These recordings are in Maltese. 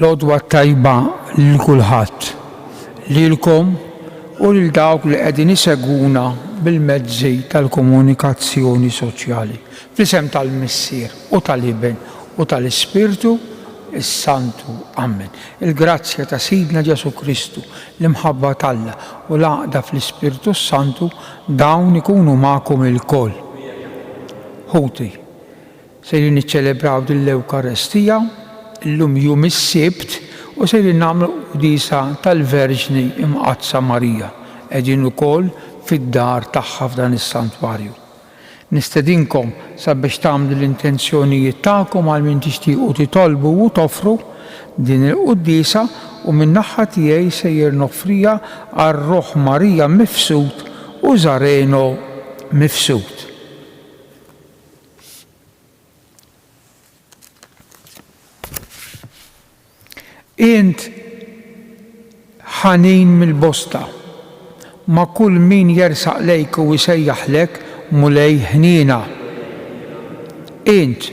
L-għodwa tajba lil kulħadd, lilkom u lil dawk li qegħdin isegwuna bil-mezzi tal-komunikazzjoni soċjali. Fl-isem tal-Missier u tal-Ibn u tal-Ispirtu Santu. Amen. Il-grazzja ta' Sidna Ġesu Kristu, l-imħabba tal-Alla u l-għaqda fl-Ispirtu Santu dawn ikunu magħkom il-koll. Ħuti, sejrin niċċelebraw dil-Ewkaristija, illum jum is-Sibt u sejrin nagħmlu qudisa tal-Verġni Imqazza Marija, qegħdin ukoll fid-dar tagħha f'dan is-santwarju. Nistedinkom sabiex tagħmlu l-intenzjonijiet tagħkom għal min tixtiequ titolbu u toffru din il-qudiesa u min-naħa tiegħi sejjer noffrija għar-Ruħ Marija mifsud u Żareno mifsud. Int ħanin mill-bosta ma' kull min jersaq lejk u jsejjaħlek mulej ħnina. Int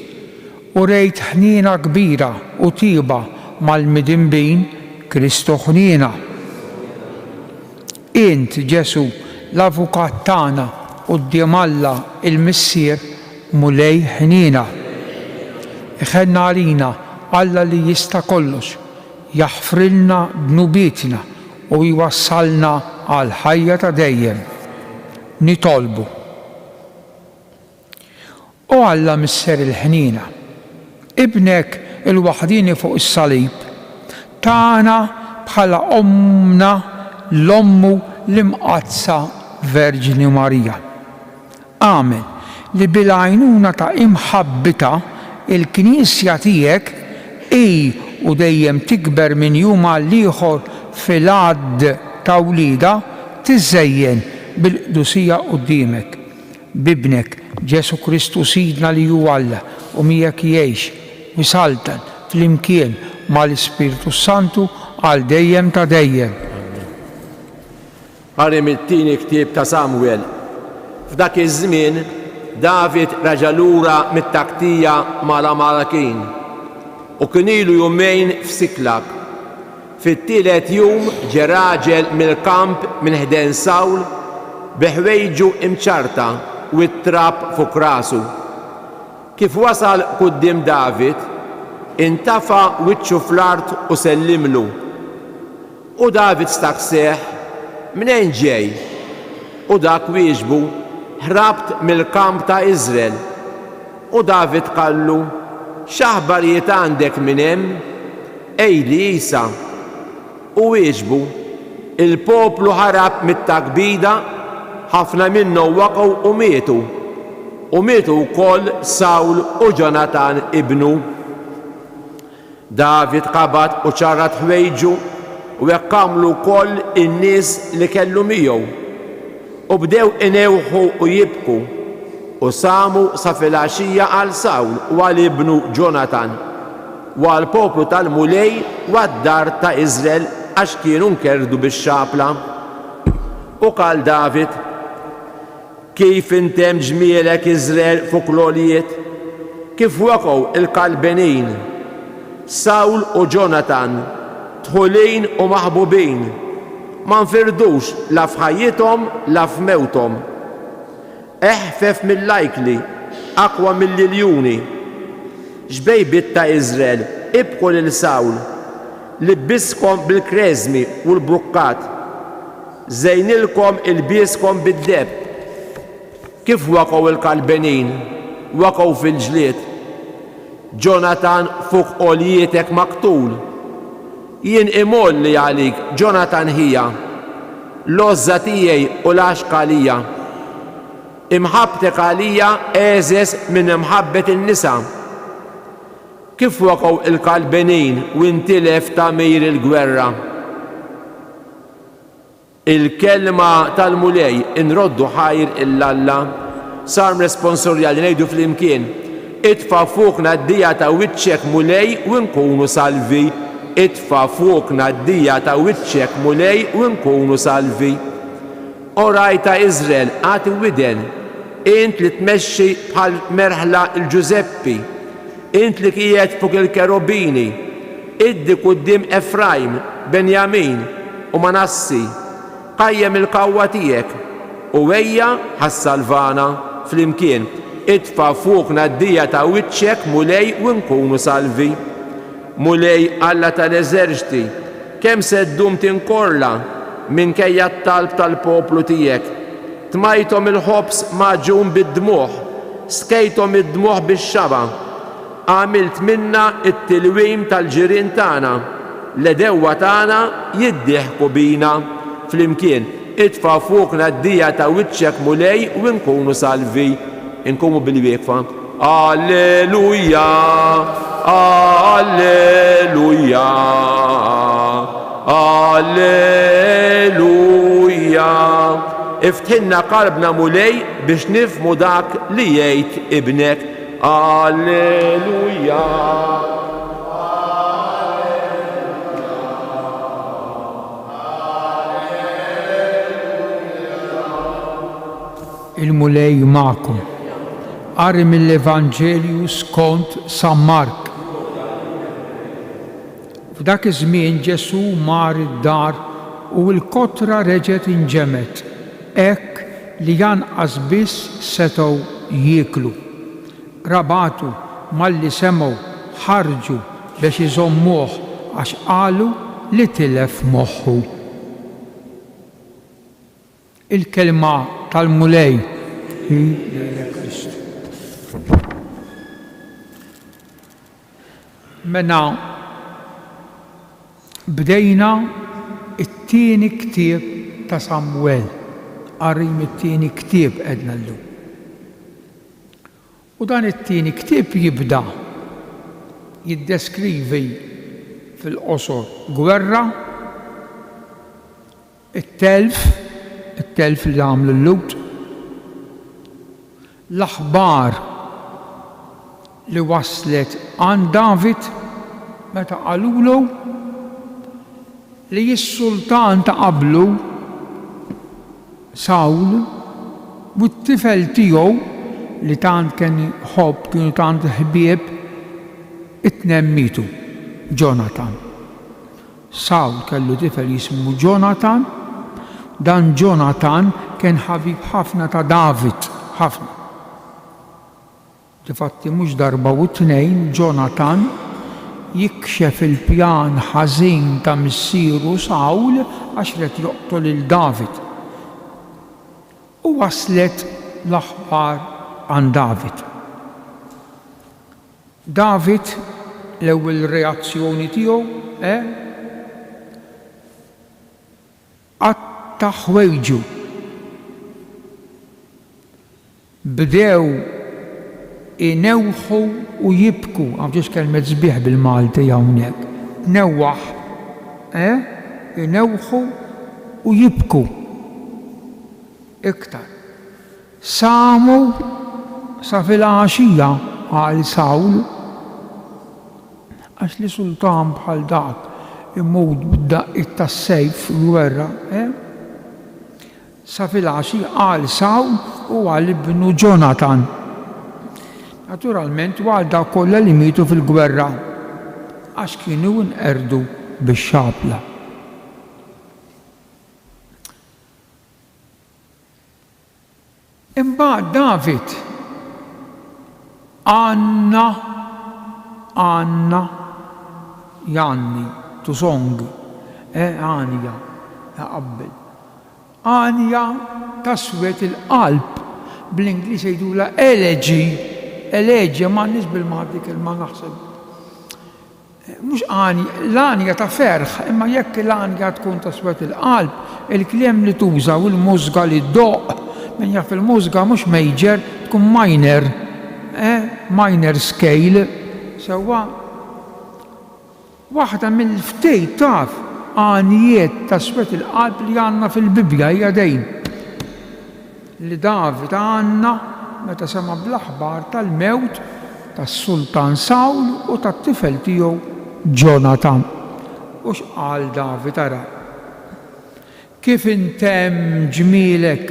u rejt ħnina kbira u tiba mal-midinbin Kristu ħnina. Int Ġesu l-avukat tagħna quddiem Alla il-Missier mulej ħnina. Iħenna għalina Alla li jista' kollox jaħfrilna b'nubietna u jwassalna għal ħajja ta' dejjem. Nitolbu. U Alla Misser il-ħnina, ibnek il-waħdini fuq is-salib, tagħna bħala omna l-ommu l-imqazza Verġini Marija. Amen. Li bil-għajnuna ta' imħabbita il-Knisja tiegħek u dejjem tikber minn jum għal ieħor fil-għadd ta' wlida tiżejjen bil-qdusija quddiemek. Bibnek Ġesu Kristu Sidna li hu Alla u miegħek jgħix u saltan fl-imkien mal-Ispirtu Santu għal dejjem ta' dejjem. Ħarem it-tieni ktieb ta' Samwel. F'dak iż-żmien David raġa' lura mit-taktija mal-Amalekin u kien ilu jumejn f'Siklak. Fit-tielet jum ġie raġel mill-kamp minn ħdejn Sawl bi ħwejġu imċarta u t-trab fuq rasu. Kif wasal quddiem David, intafa' wiċċu fl-art u sellimlu. U David staqseh, minejn ġej? U dak wieġbu, ħrabt mill-kamp ta' Iżrael. U David qallu, x'aħbarijiet għandek minn hemm? Ejli Isa. U wieġbu, il-poplu ħarab mit-takbida, ħafna minnhom waqgħu u mietu. U mietu wkoll Sawl u Jonatan ibnu. David qabad u ċarrat ħwejġu u jekkamlu wkoll in-nies li kellu miegħu. U bdew inewħu u jibku u samu sa filgħaxija għal Sawl u għal ibnu Jonatan u għal poplu tal-mulej u għad-dar ta' Iżrael għax kienu nkerdu bix-xapla. U qal David, kif intemm ġmielek Iżrael fuq l-għolijiet, kif waqgħu il-kalbenin, Sawl u Jonatan, tħulin u maħbubin, ma nfirdux la f'ħajjithom la f'mewthom. Eħfef mill-lajkli, aqwa mill-liljuni. Xbejbiet ta' Iżrael, ibqu lil Sawl, libbiskom bil-kreżmi u l-brukkat, żejnilkom il-bieskom bid-deb. Kif waqgħu il-kalbenin, waqgħu fil-ġlied. Jonatan fuq għolietek maqtul. Jien imolli għalik Jonatan hija, l-għoża tiegħi u l-għaxqa lija. Imħabbtek għalija eżes minn imħabbet in-nisa. Kif waqgħu il-kalbenin u intilef tamir il-gwerra. Il-kelma tal-mulej inroddu ħajr il-Alla, sarm responsorjali ngħidu fl-imkien, itfa' fuqna d-dija ta' wiċċek mulej u nkunu salvi. Itfa' fuqna d-dija ta' wiċċek mulej u nkunu salvi. Oraj ta' Iżrael għati widen, int li tmexxi bħal merħla il-Ġuzeppi, int li kiet fuq il-kerubini, iddi quddiem Efraim, Benjamin u Manassi, qajjem il-qawwa tiegħek u ejja ħassalvana flimkien, idfa' fuqna d-dija ta' wiċċek mulej u nkunu salvi. Mulej Alla tal-eżerċti, kemm se ddum tinkorla minkejja t-talb tal-poplu tiegħek. Tmajthom il-ħobs maġun bid-dmuħ, skejthom id-dmuħ bix-xaba, għamilt minna it-tilwim tal-ġirien tagħna, l-edewwa tagħna jiddieħku bina flimkien, idfa' fuqna d-dija ta' wiċċek mulej u nkunu salvi. Inkunu bil-wieqfa. Alleluja, alleluja, alleluja. Iftħinna qalbna mulej biex nifmu dak li jgħid ibnek. Alleluja. Il-mulej ma'kom. Qari mill-Evanġelju skont San Mark. F'dak iż-żmien Ġesu mar id-dar u l-kotra reġgħet inġemet, hekk li janqas biss setgħu jieklu. Rabatu malli semgħu ħarġu biex iżommuh għax qalu li tilef moħħu. Il-kelma tal-mulej hi Kristu. Mena bdejna it-tieni ktieb ta' Samwel, qarim it-tieni ktieb qedna llum. U dan it-tieni ktieb jibda jiddeskrivi fil-qosor gwerra, it-telf li għamlu l-Lut, l-aħbar li waslet għan David meta qalulu li s-sultan ta' qablu Sawl u t-tifel tiegħu li tant kienu tant ħbieb it-tnejn Jonathan. Sawl kellu tifel jismu Jonathan, dan Jonathan kien ħabib ħafna ta' David, ħafna. Difatti mhux darba u tnejn Jonathan jikxef il-pjan ħażin ta' missieru Sawl għax rid joqtol il David. U waslet l-aħbar għan David. David l-ewwel reazzjoni tiegħu qatta ħwejġu. Bdew inewħu u jibku, għamġiex kelmet sbieħ bil-Malti hawnhekk. Newwaħ, inewħu u jibku. Iktar. Samu sa fil-għaxija għal Sawl, għax li sultan bħal dak immut b'daqqiet tas-sejf gwerra, sa fil-għaxija għal Sawl u għal ibnu Jonathan. Naturalment għal kollha li mietu fil-gwerra għax kienu nqerdu bix-xabla. Imbagħad David għandna Janni to song għanja qabbel. Għanja taswet il-qalb bl-Ingliż jgħidula eleġi ma nix bil-Malti kelma naħseb. Mhux l-għanja ta' ferħ, imma jekk l-għanja tkun taswet il-qalb, il-kliem li tuża u l-mużga li ddoq, min jaf il-mużga mhux major, tkun minor, minor scale, sewwa waħda mill-ftejt taf għanijiet taswet il-qalb li għandna fil-Bibja hija dejn. Li David għandna meta sema bl-aħbar tal-mewt tas-Sultan Sawl u tat-tifel tiegħu Jonathan. U x'qal David ara? Kif intemm ġmielek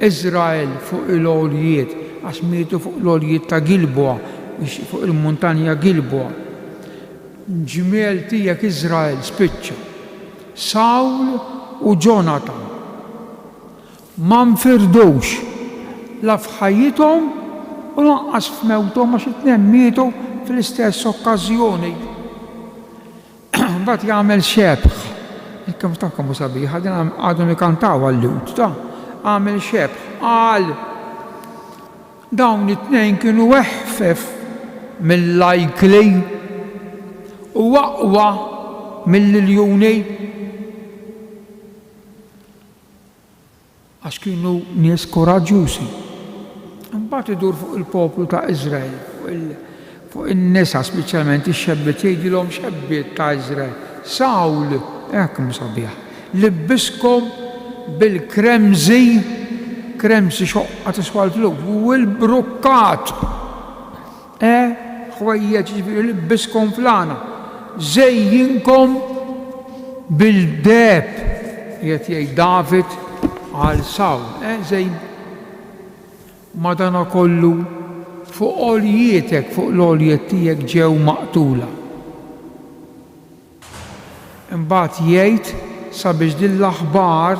Iżrael fuq il-għoljiet, għax mietu fuq l-għoljiet ta' Gilboa, fuq il-muntanja Gilboa. ġmiel tiegħek Iżrael spiċċa. Sawl u Jonathan ma nfirdux la f'ħajjithom u lanqas f'mewthom għax it-tnejn mietu fl-istess okkażjoni. Mbagħad jagħmel xebħ. Kemm tafkom sabiħ, għadhom ikantaw għall-lut ta' għamel xebħ. Qal dawn it-tnejn kienu eħfef mill-lajkli u aqwa mill-liljuni għax kienu nies koraġġjużi. Imbagħad idur fuq il-poplu ta' Iżrael, fuq in-nisa speċjalment ix-xebbiet jgħidilhom xebbiet ta' Iżrael. Sawl, hekk sabiħ, libbiskom bil-kremżi, kremżi xoqqa tiswa l-flus, u l-brukkat. Ħwejjeġ ġifieri libbiskom flana. Żejjinkom bil-deb, qed jgħid David għal Sawl. Żejn madankollu fuq għoljitek, fuq l-għoljiet tiegħek ġew maqtula. Imbagħad jgħid sabiex din l-aħbar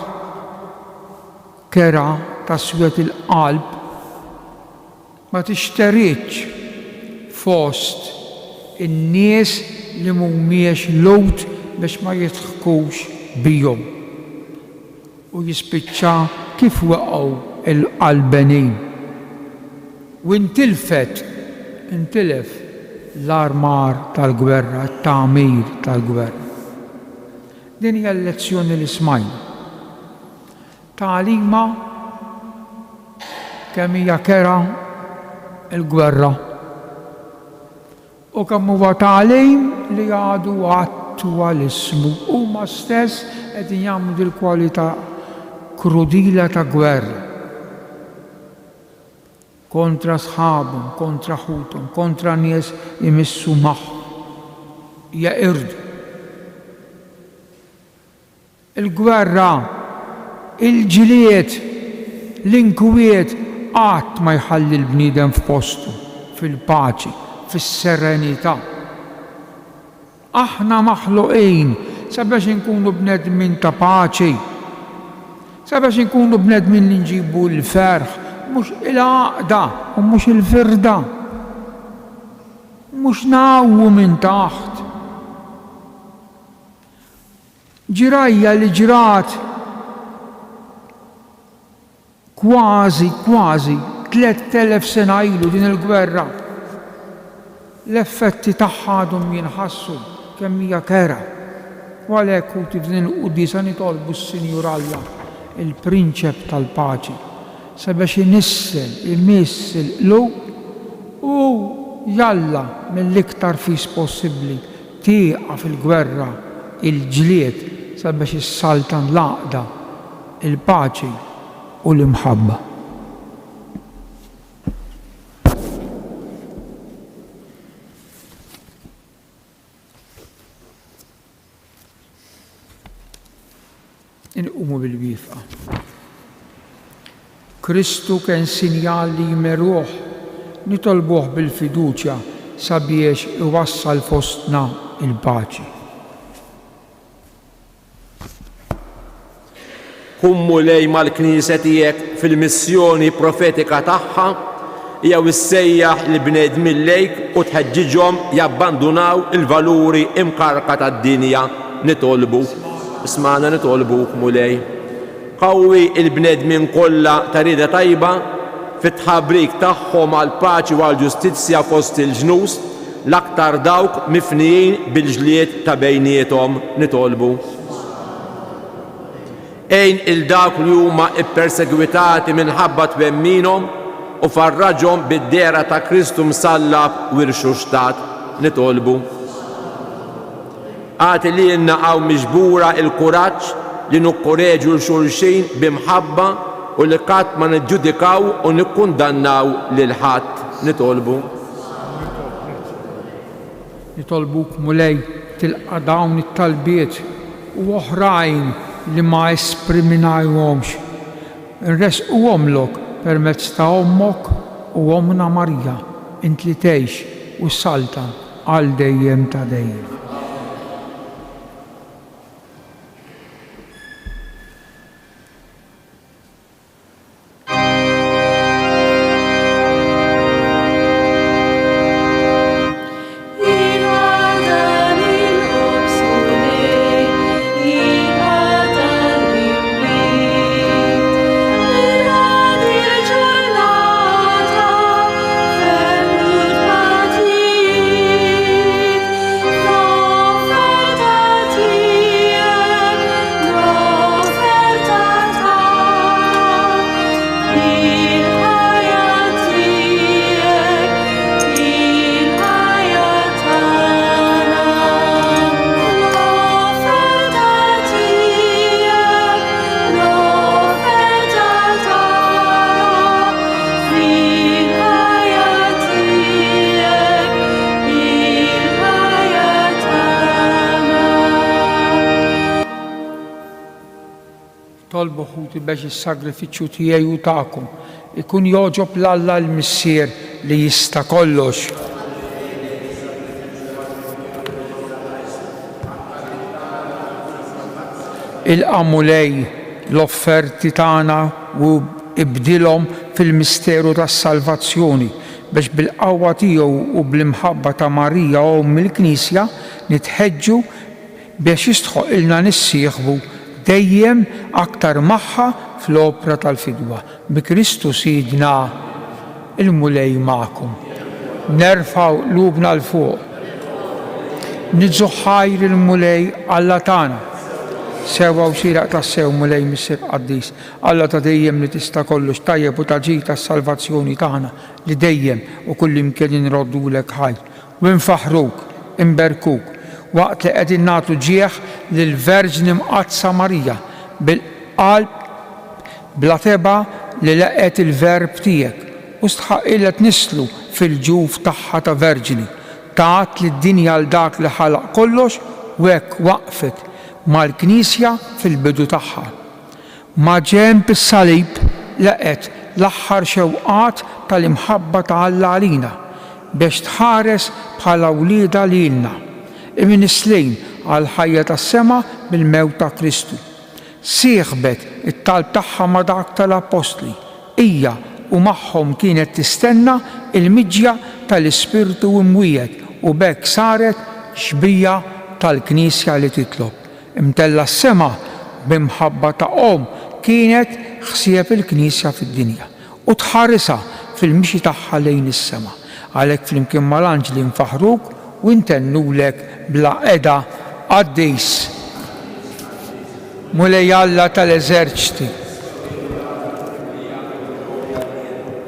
kera taswet il-qalb ma tixteritx fost in-nies li mhumiex lowt biex ma jidħkux bihom u jispiċċa kif waqgħu l-qalbenin. U intilef l-armar tal-gwerra, t-tagħmir tal-gwerra. Din hija l-lezzjoni li smajna. Tagħlima kemm hija kera l-gwerra u kemm huwa tagħlim li għadu attwalismu huma stess qegħdin jagħmlu dil-kwalità krudila ta' gwerra kontra sħabhom, kontra ħuthom, kontra nies imissu magħhom. Jaqirdu. Il-gwerra, il-ġilied, l-inkwiet qatt ma jħalli l-bniedem f'postu, fil-paċi, fis-serenità. Aħna maħluqin sabiex inkunu bnedmin ta' paċi, sabiex inkunu bnedmin li nġibu l-ferħ, mhux il-għaqda u mhux il-firda, mhux nawwu minn taħt. Ġirajja li ġrat kważi 3000 sena ilu din il-gwerra. L-effetti tagħha għadhom jinħassu kemm hija kera. U għalhekk hu din il-quddiesa nitolbu s-Sinjur Alla, il-Prinċep tal-Paċi, sabiex imissel l-qlub u jalla mill-iktar fis possibbli tieqa fil-gwerra il-ġlied sabiex issaltan l-għaqda, il-paċi u l-imħabba. Inqumu bil-wifqa. Kristu kien sinjal li jmeruh, nitolbuh bil-fiduċja sabiex iwassal fostna il-paċi. Kummu lej mal-Knisja tiegħek fil-missjoni profetika tagħha jew issejjaħ li bnedmin lejk u tħeġġiġhom jabbandunaw il-valuri imkarka tad-dinja. Nitolbu, isma'na nitolbuk mulej. Qawwi il-bnedmin kollha ta' rieda tajba fit-tħabbrik tagħhom għal paċi u għal ġustizzja fost il-ġnus l-aktar dawk mifnijin bil-ġlied ta' bejniethom. Nitolbu. Ejn il-dawk li huma ippersegwitati minħabba twemminhom u farraġhom bid-dera ta' Kristu msallab u rxuxtat. Nitolbu. Għati li jinnaqgħu miġbura il-kuraġġ li nukkoreġu l-xulxin bimħabba u li qatt ma niġġudikaw u nikkundannaw lil ħadd. Nitolbu. Nitolbuk mulej tilqa' dawn it-talbiet u oħrajn li ma espriminajhomx. Nresquhomlok permezz ta' ommok u omna Marja, int li tgħix u saltan għal dejjem ta' dejjem. Tolbu ħuti biex is-sagrifiċċju tiegħi u tagħkom ikun joġob l-Alla l-Missier li jista' kollox. Ilqamu lej l-offerti tagħna u ibdilhom fil-misteru tas-salvazzjoni biex bil-qawwa tiegħu u bl-imħabba ta' Marija Omm il-Knisja nitħeġġu biex jistħoqilna nissieħbu dejjem aktar magħha fl-opra tal-fidwa. Bi Kristu Sidna il-mulej magħkom. Nerfgħu qlubna l fuq. Nidżu ħajr il-mulej Alla tagħna. Sewwa u xieraq tas-sew mulej Missier Qaddis. Alla ta' dejjem li tista' kollox tajjeb u taġi tas-salvazzjoni tagħna li dejjem u kullimkien inroddulek ħajr. U nfaħruk, imberkuk waqt li qegħdin nagħtu ġieħ lill-Verġni Mqazza Marija bil-qalb bla teba li laqet il-verb tiegħek u stħaqilha tnislu fil-ġuf tagħha ta' verġini. Tat lid-dinja l dak li ħalaq kollox u hekk waqfet mal-Knisja fil-bidu tagħha. Ma' ġenb is-salib laqet l-aħħar xewqat tal-imħabba ta' Alla għalina biex tħares bħala wlieda lilna. Imislejn għal ħajja tas-sema bil-mewt ta' Kristu. Sieħbet it-talb tagħha ma' dak tal-Apostli. Hija u magħhom kienet tistenna il-miġja tal-Ispirtu imwiegħed u b'hekk saret xbija tal-Knisja li titlob. Imtella s-sema b'imħabba ta' Omm kienet ħsieb il-Knisja fid-dinja u tħarrisha fil-mixi tagħha lejn is-sema. Għalhekk flimkien mal-anġli nfaħruk u ntennulek bla qeda Qaddis. Mulej Alla tal-eżerċti.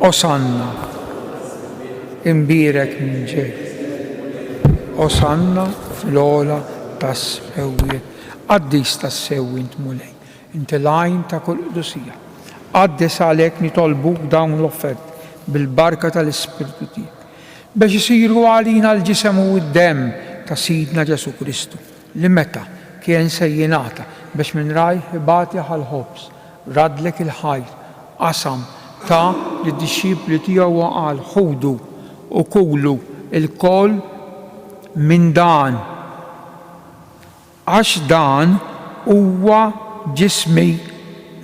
Osanna. Imbirek minn ġej. Osanna fl-ola tas-sewwiet. Qaddis tas-sewwiet mulej. Inti lajn ta' kull qudusija. Qaddis għalhekk nitolbuk dawn l-offerti bil-barka tal-Ispirtu tiegħek biex isiru għalina l-ġisem u d-demm ta' Sidna Ġesu Kristu li meta kien se jingħata biex minn rajh ibati ħal-ħobs radlek il-ħajr qasam ta' lid-dixxipli tiegħu qal ħudu u kulu il-koll minn dan għax dan huwa ġismi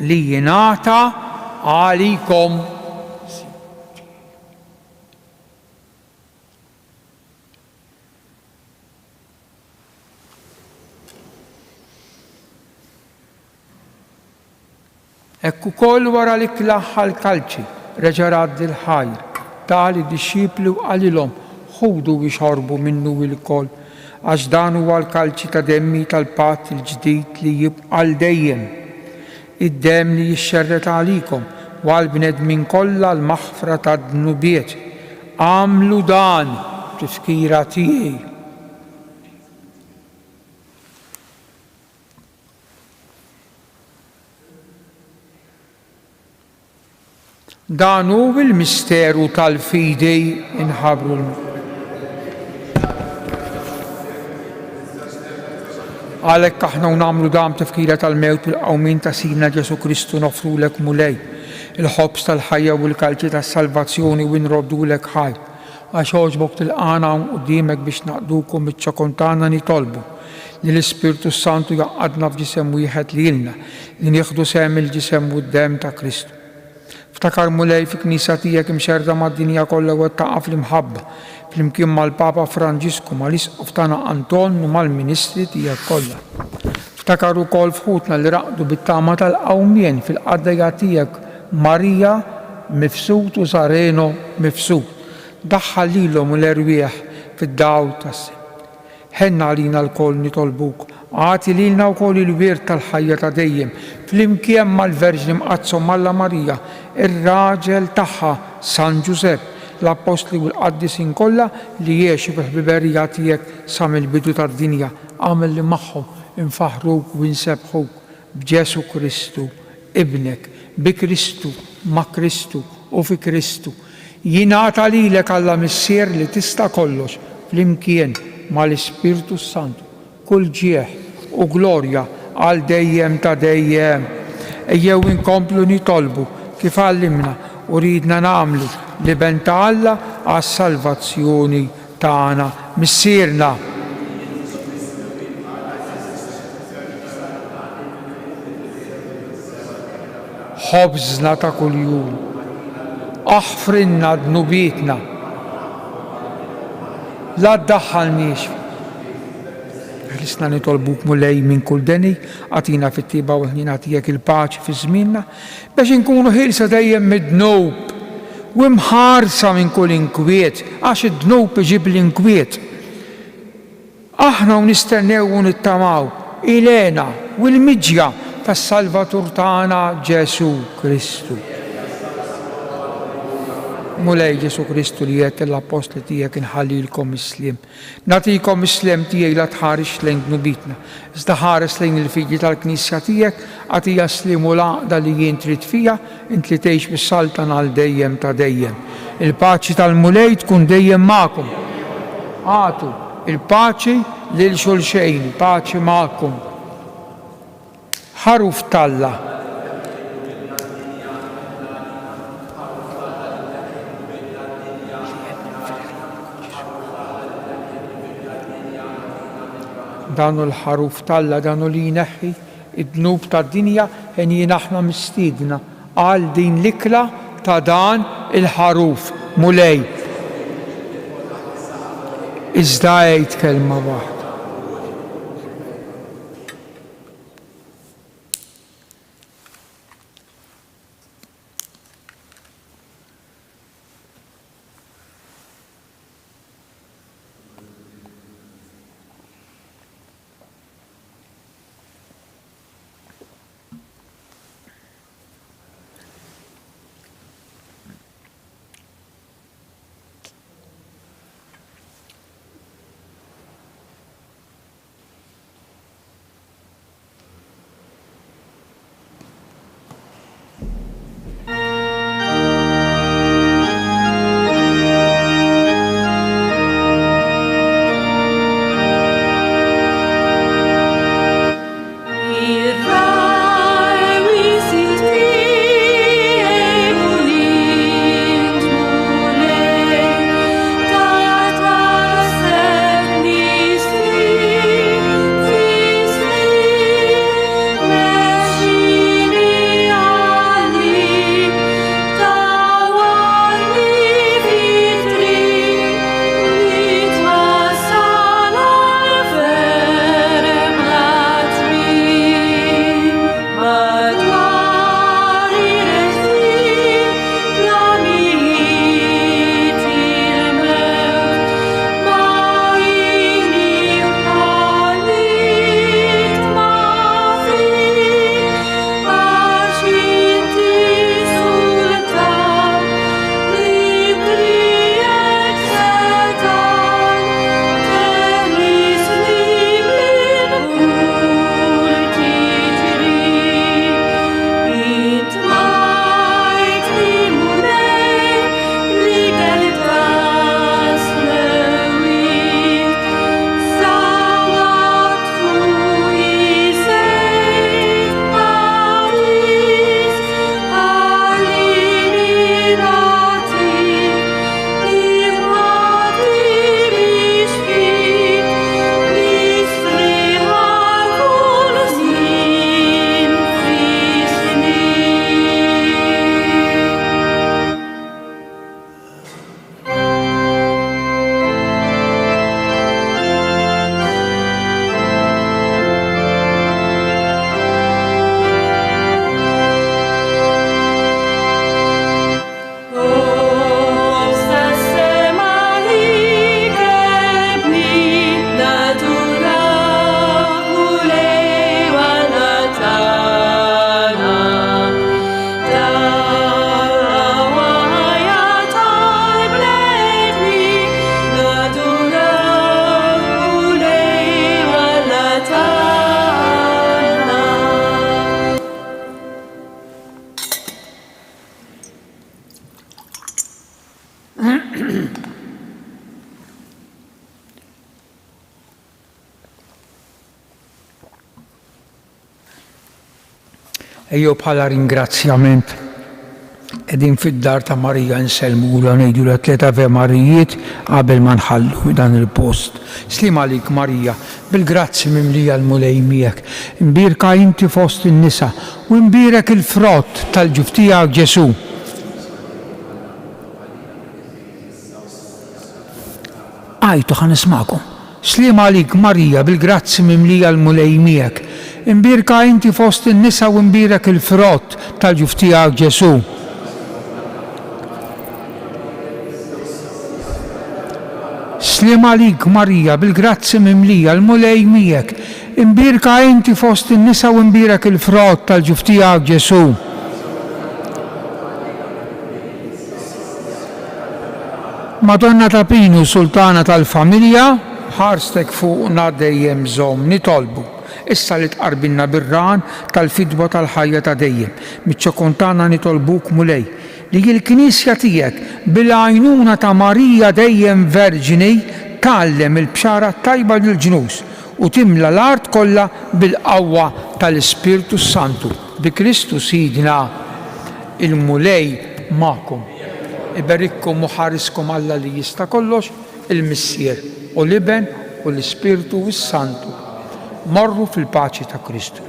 li jingħata għalikom. Ekku koll wara li klaħħa l-kalċi, reġa' raddi l-ħajr, tali dixxipli u għalilhom ħudu biex minnu il-koll, għax dan huwa l-kalċi ta' demmi tal-patt il-ġdid li jibqa' dejjem. Id-demm li jixxerret għalikom u għall-bnedmin kollha l-maħfra tad-dnubiet. Għamlu dan tifkira tiegħi. Dan hu il-misteru tal-fidej inħabru għalhekk aħna nagħmlu dan tifkira tal-mewt bil-qawmin ta' Sidna Ġesu Kristu nofrulek mulej il-ħobs tal-ħajja u l-kalċi tas-salvazzjoni u nroddulek ħajr għax oġbok tilqana qudiemek biex naqdukom iċ-ċokon tagħna nitolbu li l-Ispirtu Santu jaqadna f'ġisem wieħed lilna li nieħdu sehem il-ġisem u d-dem ta' Kristu. Ftakar mulej fi knisja tiegħek imxerda mad-dinja kollha u taqa' fl-imħabba flimkien mal-Papa Franġisku mal-Isqof tagħna Anton u mal-Ministri tiegħek kollha. Ftakar ukoll fħutna li raqdu bit-tama tal-qawmien fil-qaddejja tiegħek Marija Mifsud u Sareno Mifsud. Daħħal lilhom l-erwieħ fid-dawl tas-sem. Ħenna għalina l-koll nitolbuk, għati lilna wkoll il-wirt tal-ħajja ta' dejjem, flimkien mal-Verġni Mqazzom Alla Marija, ir-raġel tagħha San Ġusepp, l-Apostli u l-Qaddisin kollha li jgħixu fil-ħbiberija tiegħek sa mill-bidu tad-dinja, għamel li magħhom infaħruk u nsebħuk b'Ġesu Kristu, ibnek, bi Kristu, ma' Kristu u fi Kristu. Jingħata lilek Alla Missier li tista' kollox flimkien mal-Ispirtu Santu, kull ġieħ u glorja għal dejjem ta' dejjem. Ejjew inkomplu nitolbu kif għallimna u ridna nagħmlu li ben ta' Alla għas-salvazzjoni tagħna missierna. Ħobżna ta' kuljum, aħfrinna dnubietna, la ddaħħalniex. Ħlisna nitolbuk mulej minn kull deni, għatina fit-tiba u ħnina tiegħek il-paċi fi żmienna biex inkunu ħilsa dejjem mid-dnub u mħarsa minn kull inkwiet, għax id-dnub iġib l-inkwiet. Aħna u nistennew u nittamaw ilena u l-miġja tas-Salvatur tagħna Ġesu Kristu. Mulej Ġesu Kristu li jgħid l-Apostli tiegħek inħallilkom is-sliem. Nagħtikom is-sliem tiegħi la tħares lejn dnubitna, iżda ħares lejn il-figli tal-Knisja tiegħek, għatija sliem u l-għaqda li jien trid fiha, int li tgħix bis-saltan għal dejjem ta' dejjem. Il-paċi tal-mulej tkun dejjem magħkom. Għatu il-paċi lil xulxejn, paċi magħkom. Ħaruf talla. Danu l-ħaruf talla, danu li jneħħi id-dnub ta' dinja jen jinaħna mistidna għal din l-ikla ta' dan il-ħaruf mulej. Iżda jgħid kelma waħda. Ejjew bħala ringrazzjament qegħdin fid-dar ta' Marija nselmu u ngħidu l-tliet Ave Marijiet qabel ma nħallu dan il-post. Slim għalik Marija, bil-grazzi mimlija l-mulej miegħek, imbierka inti fost in-nisa u imbierek il-frott tal-ġuf tiegħek Ġesu. Għajtu ħan nismakom. Slim għalik Marija, bil-grazzi mimlija l-mulej miegħek, imbierka inti fost in-nisa u imbierek il-frott tal-ġuf tiegħek Ġesu. Slim għalik Marija, bil-grazzi mimlija l-mulej miegħek, imbierka inti fost in-nisa u imbierek il-frott tal-ġuf tiegħek Ġesu. Madonna ta' Pinu, sultana tal-familja, ħarstek fuqna dejjem żomm nitolbu. Issa li tqarbilna bir-ran tal-fidwa tal-ħajja ta' dejjem. Miċ-ċokontana nitolbuk mulej li l-Knisja tiegħek bil-għajnuna ta' Marija dejjem Verġini tgħallem il-bxara tajba lill-ġnus u timla l-art kollha bil-qawwa tal-Ispirtu Santu. Bi Kristu Sidna il-mulej magħkom. Iberikkom u ħariskom Alla li jista' kollox, il-Missier u l-Iben u l-Ispirtu u s-Santu. Morru fil-paċi ta' Kristu.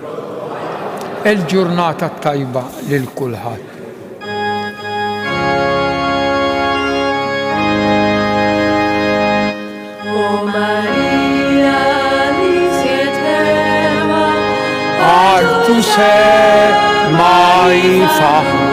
Il-ġurnata tajba lil kulħadd. Artu se mai fa